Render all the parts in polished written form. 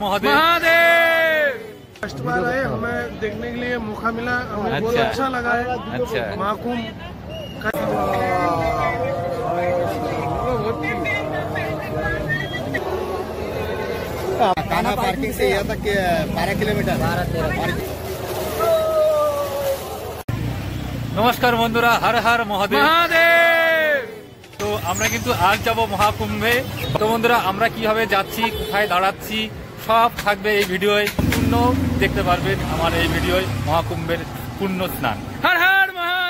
Mahadev. First बार आए, हमें देखने के लिए मौका मिला, हमें बहुत अच्छा लगा है। अच्छा, महाकुंभ कान्हा पार्किंग से यहाँ तक 12 किलोमीटर। नमस्कार बंधुरा, हर हर महादेव। তো আমরা কিন্তু আজ যাব মহাকুম্ভে। তো বন্ধুরা, আমরা কিভাবে যাচ্ছি, কোথায় দাঁড়াচ্ছি, সব থাকবে এই ভিডিওয়। পূর্ণ দেখতে পারবেন আমার এই ভিডিওয় মহাকুম্ভের পূর্ণ স্নান। হর হর মহাদেব।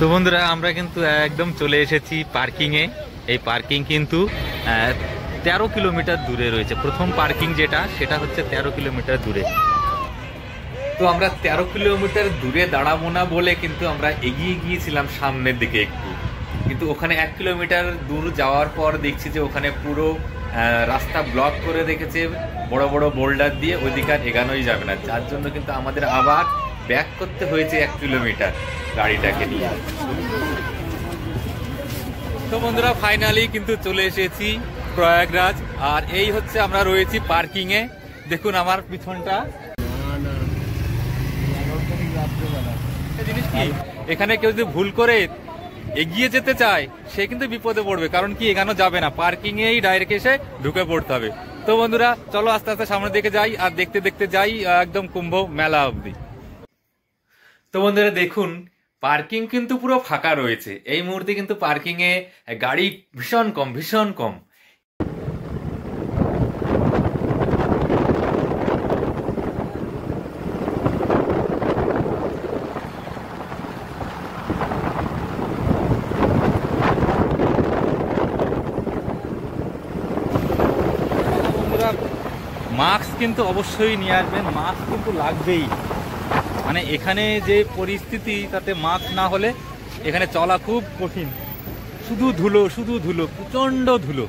তো বন্ধুরা, আমরা কিন্তু একদম চলে এসেছি পার্কিং এ। এই পার্কিং কিন্তু 13 কিলোমিটার দূরে রয়েছে। প্রথম পার্কিং যেটা, সেটা হচ্ছে 13 কিলোমিটার দূরে। তো আমরা 13 কিলোমিটার দূরে দাঁড়াবো না বলে কিন্তু আমরা এগিয়ে গিয়েছিলাম সামনের দিকে একটু, কিন্তু ওখানে 1 কিলোমিটার দূর যাওয়ার পর দেখছি যে ওখানে পুরো রাস্তা ব্লক করে রেখেছে বড় বড় বোল্ডার দিয়ে, ওইদিকে আর এগানোই যাবে না। যার জন্য কিন্তু আমাদের আবার ব্যাক করতে হয়েছে 1 কিলোমিটার গাড়িটাকে নিয়ে। তো বন্ধুরা, ফাইনালি কিন্তু চলে এসেছি প্রয়াগরাজ। আর এই হচ্ছে আমরা রয়েছি পার্কিং এ। দেখুন আমার পিছনটা। জিনিস কি, এখানে কেউ যদি ভুল করে এগিয়ে যেতে চায় সে কিন্তু বিপদে পড়বে, কারণ কি এখানে যাবে না, পার্কিং এই ডাইরেক্ট এসে ঢুকে পড়তে হবে। তো বন্ধুরা, চলো আস্তে আস্তে সামনের দিকে যাই আর দেখতে দেখতে যাই একদম কুম্ভ মেলা অবধি। তো বন্ধুরা দেখুন, পার্কিং কিন্তু পুরো ফাঁকা রয়েছে এই মুহূর্তে, কিন্তু পার্কিং এ গাড়ি ভীষণ কম, ভীষণ কম। মাস্ক কিন্তু অবশ্যই নিয়ে আসবেন, মাস্ক কিন্তু লাগবেই। মানে এখানে যে পরিস্থিতি, তাতে মাস্ক না হলে এখানে চলা খুব কঠিন। শুধু ধুলো, শুধু ধুলো, প্রচণ্ড ধুলো।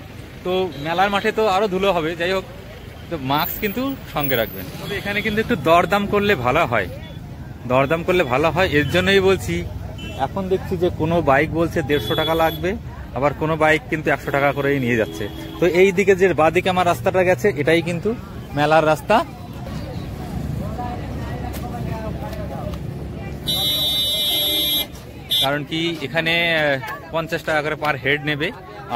তো মেলার মাঠে তো আরো ধুলো হবে, যাই হোক, তো মাস্ক কিন্তু সঙ্গে রাখবেন। তবে এখানে কিন্তু একটু দরদাম করলে ভালো হয়, দরদাম করলে ভালো হয়। এর জন্যই বলছি, এখন দেখছি যে কোনো বাইক বলছে 150 টাকা লাগবে, আবার কোনো বাইক কিন্তু 100 টাকা করেই নিয়ে যাচ্ছে। তো এই দিকে যে বাঁদিকে আমার রাস্তাটা গেছে, এটাই কিন্তু মেলার রাস্তা। কারণ কি এখানে 50 টাকা করে পার হেড নেবে,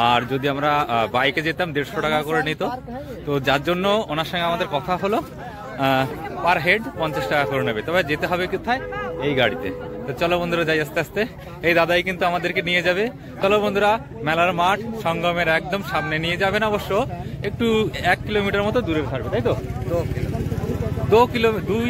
আর যদি আমরা বাইকে যেতাম 150 টাকা করে নিত। তো যার জন্য ওনার সঙ্গে আমাদের কথা হলো, পার হেড 50 টাকা করে নেবে। তবে যেতে হবে কোথায়? এই গাড়িতে। তো চলো বন্ধুরা, যাই আস্তে আস্তে। এই দাদাই কিন্তু আমাদেরকে নিয়ে যাবে। চলো বন্ধুরা, মেলার মাঠ সঙ্গমের একদম সামনে নিয়ে যাবেন, অবশ্য একটু 1 কিলোমিটার মতো দূরে থাকবে, তাই তো? 2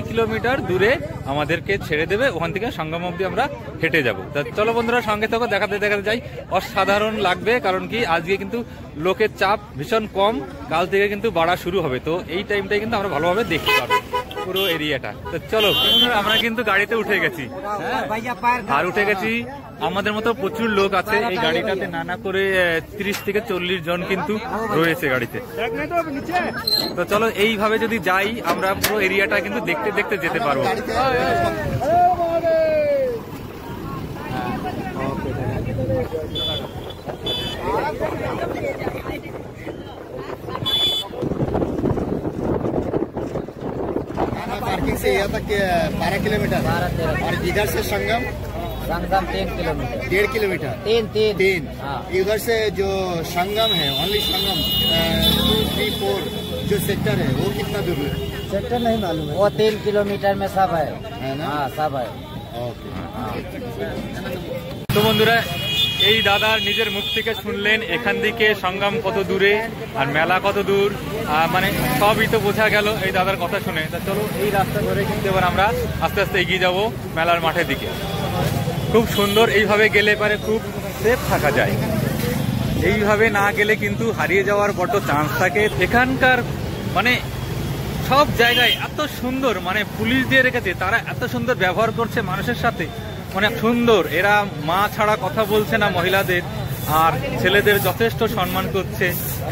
কিলোমিটার দূরে আমাদেরকে ছেড়ে দেবে, ওখান থেকে সঙ্গম অব্দি আমরা হেঁটে যাবো। তা চলো বন্ধুরা, সঙ্গে থাকো, দেখাতে দেখাতে যাই। অসাধারণ লাগবে, কারণ কি আজকে কিন্তু লোকের চাপ ভীষণ কম, কাল থেকে কিন্তু বাড়া শুরু হবে। তো এই টাইমটাই কিন্তু আমরা ভালোভাবে দেখতে পাবো পুরো এরিয়াটা। তো চলো, আমরা কিন্তু গাড়িতে উঠে গেছি, আর উঠে গেছি। আমাদের মতো প্রচুর লোক আছে এই গাড়িটাতে, নানা করে 30 থেকে 40 জন কিন্তু রয়েছে গাড়িতে। তো চলো, এইভাবে যদি যাই আমরা পুরো এরিয়াটা কিন্তু দেখতে দেখতে যেতে পারবো। पार्किंग से यहाँ तक 12 किलोमीटर। और इधर से संगम 3 किलोमीटर। 1.5 किलोमीटर। 3। इधर से जो संगम है, ओनली संगम 2, 3, 4 जो सेक्टर है, वो कितना दूर है? सेक्टर नहीं मालूम है, वो 3 किलोमीटर में सब है ना? हाँ, सब है। ओके। तो बंधुरा, এই দাদার নিজের মুখ থেকে শুনলেন এখান থেকে সঙ্গম কত দূরে আর মেলা কত দূর, মানে সবই তো বোঝা গেল এই দাদার কথা শুনে। তা চলো এই রাস্তা ধরে কিন্তু এবার আমরা আস্তে আস্তে এগিয়ে যাব মেলার মাঠের দিকে। খুব সুন্দর, এইভাবে গেলে পারে খুব সেফ থাকা যায়। এইভাবে না গেলে কিন্তু হারিয়ে যাওয়ার বড় চান্স থাকে। এখানকার মানে সব জায়গায় এত সুন্দর, মানে পুলিশ দিয়ে রেখেছে, তারা এত সুন্দর ব্যবহার করছে মানুষের সাথে, মানে সুন্দর। এরা মা ছাড়া কথা বলছে না মহিলাদের, আর ছেলেদের যথেষ্ট সম্মান করছে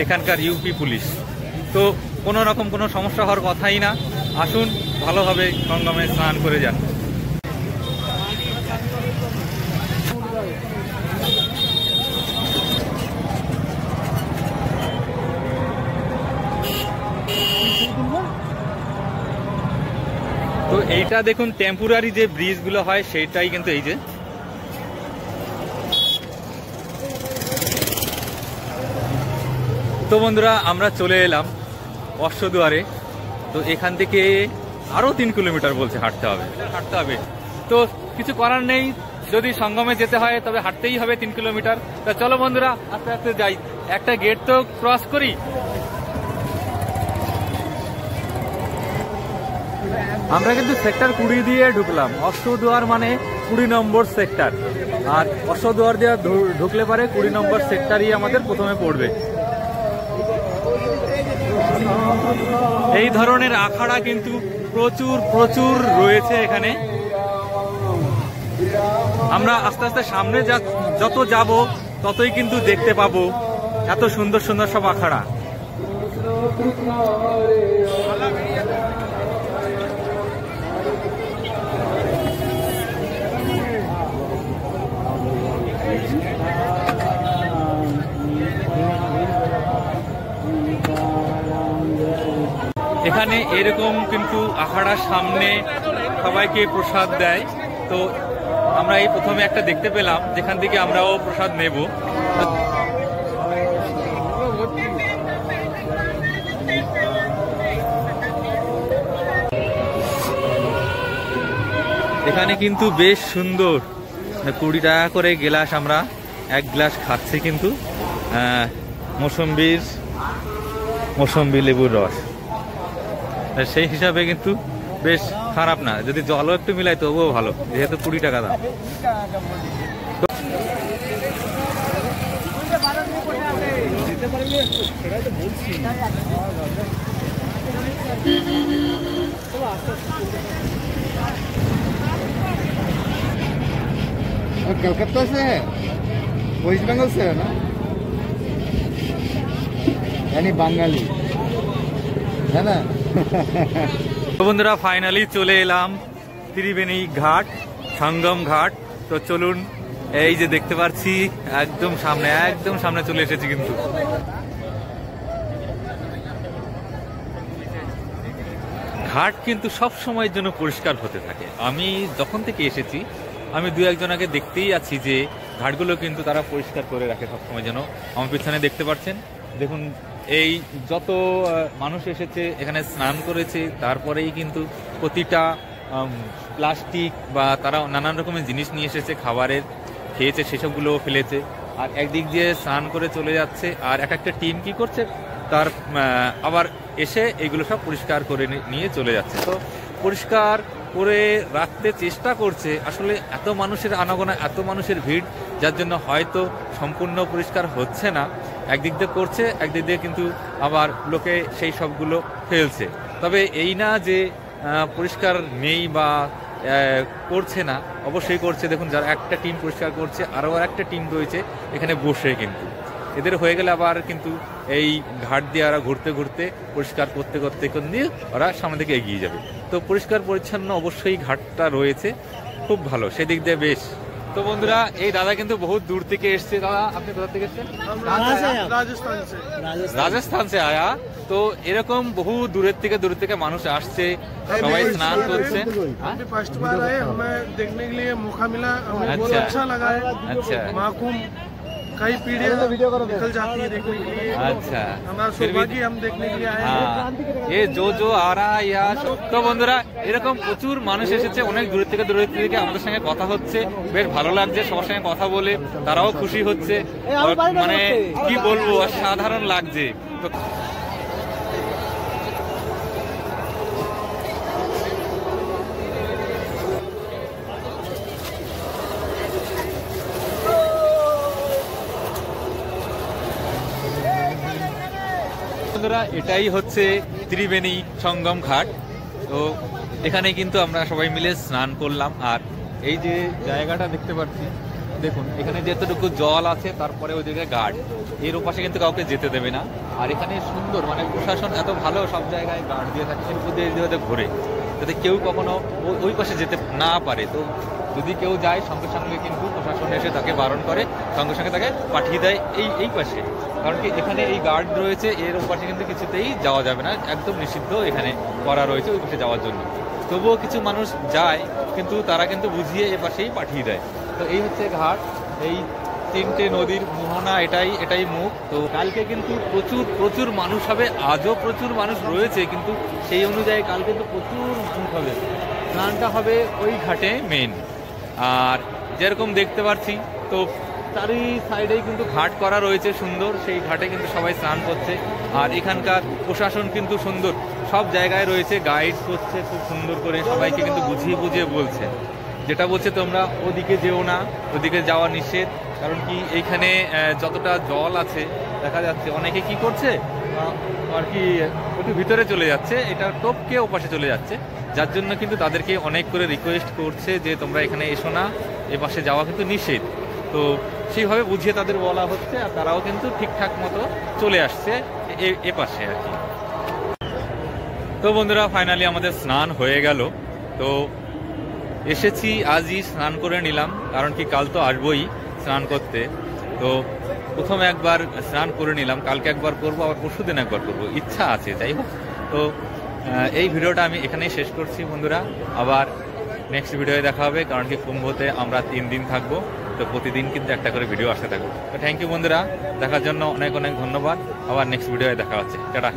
এখানকার ইউপি পুলিশ। তো কোনো রকম কোনো সমস্যা হওয়ার কথাই না। আসুন ভালোভাবে সঙ্গমে স্নান করে যান। তো এইটা দেখুন টেম্পোরারি যে ব্রিজগুলো হয় সেইটাই কিন্তু এই যে। তো বন্ধুরা আমরা চলে এলাম অশ্বদুয়ারে। তো এখান থেকে আরো 3 কিলোমিটার বলছে হাঁটতে হবে। তো কিছু করার নেই, যদি সঙ্গমে যেতে হয় তবে হাঁটতেই হবে 3 কিলোমিটার। তা চলো বন্ধুরা আস্তে আস্তে যাই, একটা গেট তো ক্রস করি। আমরা কিন্তু সেক্টর 20 দিয়ে ঢুকলাম। অশ্বদুয়ার মানে 20 নম্বর সেক্টর, আর অশ্বদুয়ার দিয়ে ঢুকলে পারে 20 নম্বর সেক্টরই আমাদের প্রথমে পড়বে। এই ধরনের আখাড়া কিন্তু প্রচুর রয়েছে এখানে। আমরা আস্তে আস্তে সামনে যত যাব ততই কিন্তু দেখতে পাবো এত সুন্দর সুন্দর সব আখাড়া। এখানে এরকম কিন্তু আখাড়ার সামনে সবাইকে প্রসাদ দেয়। তো আমরা এই প্রথমে একটা দেখতে পেলাম, যেখান থেকে আমরাও প্রসাদ নেব। এখানে কিন্তু বেশ সুন্দর 20 টাকা করে গ্লাস, আমরা 1 গ্লাস খাচ্ছি কিন্তু মৌসম্বি লেবুর রস। সেই হিসাবে কিন্তু বেশ খারাপ না, যদি জলও একটু মিলাই তবুও ভালো, যেহেতু 20 টাকা দাম। कलकत्ता से है, वेस्ट बंगाल से है ना, यानी बंगाली है ना। তো বন্ধুরা ফাইনালি চলে এলাম ত্রিবেণী ঘাট, সঙ্গম ঘাট। তো চলুন, এই যে দেখতে পাচ্ছি একদম সামনে চলে এসেছি কিন্তু। ঘাট কিন্তু সব সময়ের জন্য পরিষ্কার হতে থাকে। আমি যখন থেকে এসেছি আমি 2-1 জনকে দেখতেই আছি যে ঘাটগুলো কিন্তু তারা পরিষ্কার করে রাখে সবসময়। যেন আমার পিছনে দেখতে পাচ্ছেন, দেখুন এই যত মানুষ এসেছে এখানে স্নান করেছে, তারপরেই কিন্তু প্রতিটা প্লাস্টিক বা তারা নানান রকমের জিনিস নিয়ে এসেছে, খাবারের খেয়েছে সেসবগুলো ফেলেছে, আর একদিক দিয়ে স্নান করে চলে যাচ্ছে। আর একটা টিম কি করছে, তার আবার এসে এগুলো সব পরিষ্কার করে নিয়ে চলে যাচ্ছে। তো পরিষ্কার করে রাখতে চেষ্টা করছে। আসলে এত মানুষের আনাগোনা, এত মানুষের ভিড়, যার জন্য হয়তো সম্পূর্ণ পরিষ্কার হচ্ছে না। একদিক দিয়ে করছে, একদিক দিয়ে কিন্তু আবার লোকে সেই সবগুলো ফেলছে। তবে এই না যে পরিষ্কার নেই বা করছে না, অবশ্যই করছে। দেখুন যারা একটা টিম পরিষ্কার করছে, আরও একটা টিম রয়েছে এখানে বসে, কিন্তু এদের হয়ে গেলে আবার কিন্তু এই ঘাট দিয়ে ওরা ঘুরতে ঘুরতে পরিষ্কার করতে করতে দিয়ে ওরা সামনে থেকে এগিয়ে যাবে। তো পরিষ্কার পরিচ্ছন্ন অবশ্যই ঘাটটা রয়েছে, খুব ভালো সেদিক দিয়ে বেশ। তো বন্ধুরা এই দাদা কিন্তু বহুত দূর থেকে এসছে। দাদা আপনি কোথা থেকে এসছেন? রাজস্থান से आया। তো এরকম বহু দূরের থেকে মানুষ আসছে, সবাই স্নান করছে। फर्स्ट बार आए, हमें देखने के लिए मौका मिला, हमें बहुत अच्छा लगा है। अच्छा महाकुंभ कई पीढ़ियां निकल जाती है देखने के लिए। अच्छा हमारा सौभाग्य हम देखने के लिए आए हैं। এ জো আরা ইয়া তো বন্ধুরা এরকম প্রচুর মানুষ এসেছে, অনেক দূর থেকে আমাদের সঙ্গে কথা হচ্ছে, বেশ ভালো লাগছে সবার সঙ্গে কথা বলে, তারাও খুশি হচ্ছে, মানে কি বলবো সাধারণ লাগছে। তো বন্ধুরা এটাই হচ্ছে ত্রিবেণী সঙ্গম ঘাট। তো এখানে কিন্তু আমরা সবাই মিলে স্নান করলাম। আর এই যে জায়গাটা দেখতে পাচ্ছি, দেখুন এখানে যেতটুকু জল আছে তারপরে ওই দিকে গার্ড, এর ওপাশে কিন্তু কাউকে যেতে দেবে না। আর এখানে সুন্দর, মানে প্রশাসন এত ভালো, সব জায়গায় গার্ড দিয়ে থাকে, এর উপর দিয়ে ঘুরে, যাতে কেউ কখনো ওই পাশে যেতে না পারে। তো যদি কেউ যায় সঙ্গে সঙ্গে কিন্তু প্রশাসন এসে তাকে বারণ করে, সঙ্গে সঙ্গে তাকে পাঠিয়ে দেয় এই পাশে। কারণ কি এখানে এই গার্ড রয়েছে, এর ওপাশে কিন্তু কিছুতেই যাওয়া যাবে না, একদম নিষিদ্ধ এখানে করা রয়েছে ওই পাশে যাওয়ার জন্য। তবুও কিছু মানুষ যায়, কিন্তু তারা কিন্তু বুঝিয়ে এ পাশেই পাঠিয়ে দেয়। তো এই হচ্ছে ঘাট, এই তিনটে নদীর মোহনা, এটাই মুখ। তো কালকে কিন্তু প্রচুর মানুষ হবে, আজও প্রচুর মানুষ রয়েছে, কিন্তু সেই অনুযায়ী কালকে কিন্তু প্রচুর মানুষ হবে। স্নানটা হবে ওই ঘাটে মেন। আর যেরকম দেখতে পাচ্ছি, তো চারি সাইডেই কিন্তু ঘাট করা রয়েছে সুন্দর, সেই ঘাটে কিন্তু সবাই স্নান করছে। আর এখানকার প্রশাসন কিন্তু সুন্দর, সব জায়গায় রয়েছে, গাইড করছে খুব সুন্দর করে, সবাইকে কিন্তু বুঝিয়ে বলছে, যেটা বলছে তোমরা ওদিকে যেও না, ওদিকে যাওয়া নিষেধ। কারণ কি এইখানে যতটা জল আছে দেখা যাচ্ছে অনেকে কি করছে আর কি একটু ভিতরে চলে যাচ্ছে, এটা টপকে ওপাশে চলে যাচ্ছে, যার জন্য কিন্তু তাদেরকে অনেক করে রিকোয়েস্ট করছে যে তোমরা এখানে এসো না, এ পাশে যাওয়া কিন্তু নিষেধ। তো সেইভাবে বুঝিয়ে তাদের বলা হচ্ছে, আর তারাও কিন্তু ঠিকঠাক মতো চলে আসছে এ পাশে আর কি। তো বন্ধুরা ফাইনালি আমাদের স্নান হয়ে গেল। তো এসেছি আজই স্নান করে নিলাম, কারণ কি কাল তো আসবোই স্নান করতে। তো প্রথমে একবার স্নান করে নিলাম, কালকে একবার করবো, আবার পরশুদিন একবার করবো, ইচ্ছা আছে। যাই হোক, তো এই ভিডিওটা আমি এখানেই শেষ করছি বন্ধুরা। আবার নেক্সট ভিডিওয়ে দেখা হবে, কারণ কি কুম্ভতে আমরা 3 দিন থাকবো, তো প্রতিদিন কিন্তু একটা করে ভিডিও আসতে থাকবো। তো থ্যাংক ইউ বন্ধুরা, দেখার জন্য অনেক ধন্যবাদ। আবার নেক্সট ভিডিওয়ে দেখা হচ্ছে, টাটা।